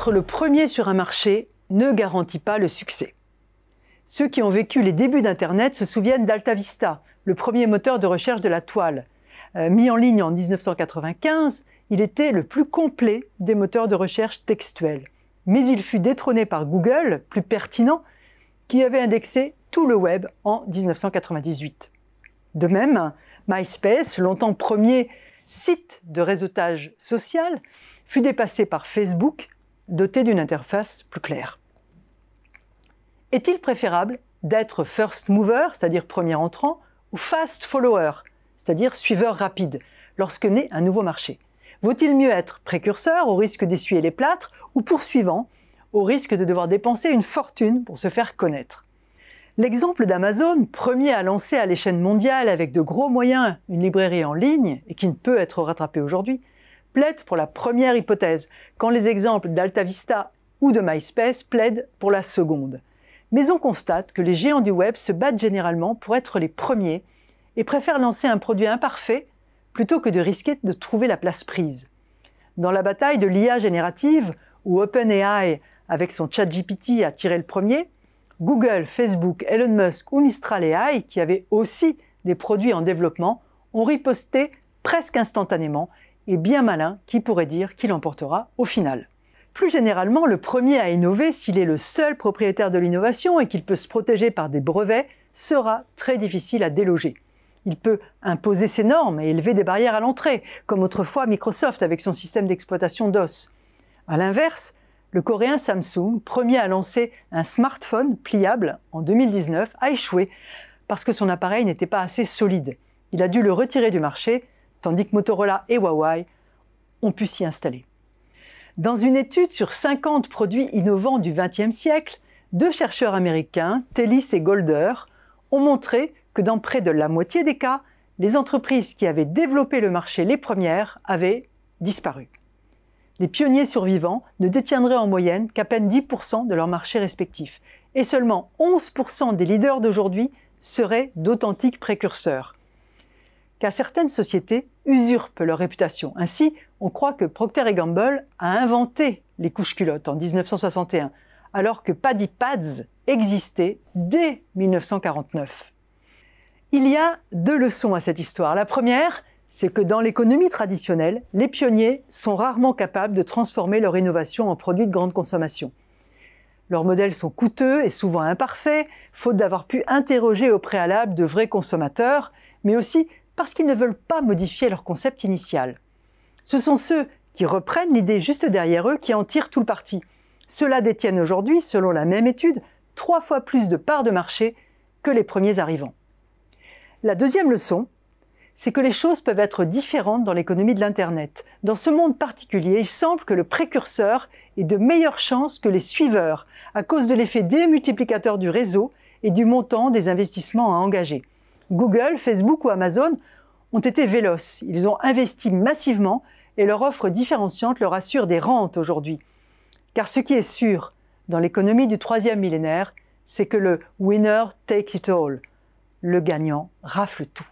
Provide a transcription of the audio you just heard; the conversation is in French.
Être le premier sur un marché ne garantit pas le succès. Ceux qui ont vécu les débuts d'Internet se souviennent d'AltaVista, le premier moteur de recherche de la toile. Mis en ligne en 1995, il était le plus complet des moteurs de recherche textuels. Mais il fut détrôné par Google, plus pertinent, qui avait indexé tout le web en 1998. De même, MySpace, longtemps premier site de réseautage social, fut dépassé par Facebook, doté d'une interface plus claire. Est-il préférable d'être first mover, c'est-à-dire premier entrant, ou fast follower, c'est-à-dire suiveur rapide, lorsque naît un nouveau marché? Vaut-il mieux être précurseur, au risque d'essuyer les plâtres, ou poursuivant, au risque de devoir dépenser une fortune pour se faire connaître? L'exemple d'Amazon, premier à lancer à l'échelle mondiale avec de gros moyens une librairie en ligne, et qui ne peut être rattrapé aujourd'hui, plaide pour la première hypothèse, quand les exemples d'AltaVista ou de MySpace plaident pour la seconde. Mais on constate que les géants du web se battent généralement pour être les premiers et préfèrent lancer un produit imparfait plutôt que de risquer de trouver la place prise. Dans la bataille de l'IA générative, où OpenAI, avec son ChatGPT, a tiré le premier, Google, Facebook, Elon Musk ou Mistral AI, qui avaient aussi des produits en développement, ont riposté presque instantanément, et bien malin qui pourrait dire qui l'emportera au final. Plus généralement, le premier à innover, s'il est le seul propriétaire de l'innovation et qu'il peut se protéger par des brevets, sera très difficile à déloger. Il peut imposer ses normes et élever des barrières à l'entrée, comme autrefois Microsoft avec son système d'exploitation DOS. A l'inverse, le coréen Samsung, premier à lancer un smartphone pliable en 2019, a échoué parce que son appareil n'était pas assez solide. Il a dû le retirer du marché, tandis que Motorola et Huawei ont pu s'y installer. Dans une étude sur 50 produits innovants du XXe siècle, 2 chercheurs américains, Tellis et Golder, ont montré que dans près de la moitié des cas, les entreprises qui avaient développé le marché les premières avaient disparu. Les pionniers survivants ne détiendraient en moyenne qu'à peine 10% de leur marché respectif, et seulement 11% des leaders d'aujourd'hui seraient d'authentiques précurseurs. Car certaines sociétés usurpent leur réputation. Ainsi, on croit que Procter & Gamble a inventé les couches-culottes en 1961, alors que Paddy Pads existait dès 1949. Il y a 2 leçons à cette histoire. La première, c'est que dans l'économie traditionnelle, les pionniers sont rarement capables de transformer leur innovation en produits de grande consommation. Leurs modèles sont coûteux et souvent imparfaits, faute d'avoir pu interroger au préalable de vrais consommateurs, mais aussi parce qu'ils ne veulent pas modifier leur concept initial. Ce sont ceux qui reprennent l'idée juste derrière eux qui en tirent tout le parti. Ceux-là détiennent aujourd'hui, selon la même étude, 3 fois plus de parts de marché que les premiers arrivants. La deuxième leçon, c'est que les choses peuvent être différentes dans l'économie de l'Internet. Dans ce monde particulier, il semble que le précurseur ait de meilleures chances que les suiveurs, à cause de l'effet démultiplicateur du réseau et du montant des investissements à engager. Google, Facebook ou Amazon ont été véloces. Ils ont investi massivement et leur offre différenciante leur assure des rentes aujourd'hui. Car ce qui est sûr dans l'économie du 3e millénaire, c'est que le « winner takes it all », le gagnant rafle tout.